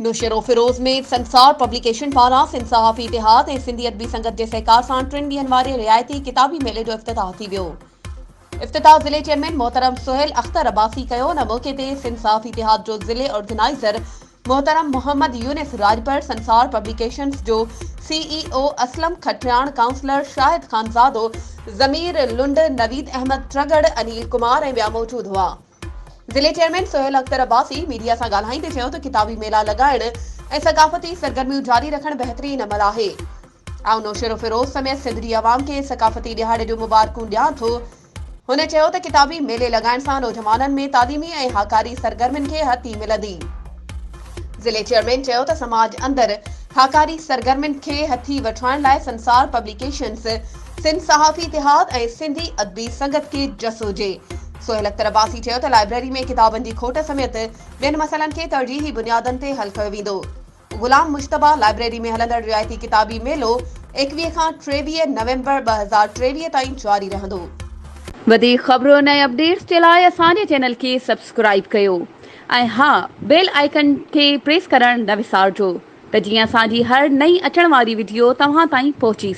नुशरो फिरोज़ में संसार पब्लिकेशन पारां सिंध सहाफ़ी इतिहाद ऐं सिंधी अदबी संगत जे सहकार सां 3 ॾींहनि वारे रियायती किताबी मेले जो इफ़्तिताह थी वियो। इफ़्तिताह ज़िले चेयरमैन मोहतरम सुहेल अख्तर अब्बासी कयो। उन मौक़े ते सिंध सहाफ़ी इतिहाद जो ज़िले ऑर्गेनाइज़र मोहतरम मोहम्मद यूनिस राजपर, संसार पब्लिकेशंस जो CEO असलम खटियाण, काउंसलर शाहिद खानज़ादो, ज़मीर लुंड, नवीद अहमद ट्रगड़, अनिल कुमार ऐं ॿिया मौजूद हुआ। ज़िले चेयरमैन सुहेल अख्तर अब्बासी मीडिया सां ॻाल्हाईंदे चयो त किताबी मेला लॻाइण ऐं सक़ाफ़ती सरगर्मियूं जारी रखणु बहितरीन अमल आहे। आउं नौशरो फिरोज़ समेत सिंध जी आवाम खे सक़ाफ़ती ॾिहाड़े जो मुबारकूं ॾियां थो। हुन चयो त किताबी मेले लॻाइण सां नौजवाननि में तालीमी ऐं हाकारी सरगर्मियुनि खे हथी मिलंदी। ज़िले चेयरमैन चयो त समाज अंदरि हाकारी सरगर्मियुनि खे हथी वठाइण लाइ संसार पब्लिकेशंस, सिंध सहाफ़ी इतिहाद ऐं सिंधी अदबी संगत खे जसो हुजे। सुहेल अख्तर अब्बासी चयो त लाइब्रेरी में किताबनि जी खोट समेत ॿियनि मसइलनि खे तरजीही बुनियादनि ते हल कयो वेंदो। गुलाम मुश्तबा लाइब्रेरी में हलंदड़ रियायती किताबी मेलो 21 खां 23 नवंबर 2023 ताईं जारी रहंदो। वधीक ख़बरुनि ऐं अपडेट्स जे लाइ असांजे चैनल खे सब्सक्राइब कयो ऐं हा, बेल आइकन खे प्रेस करणु न विसारिजो त जीअं असांजी हर नई अचण वारी वीडियो तव्हां ताईं पहुची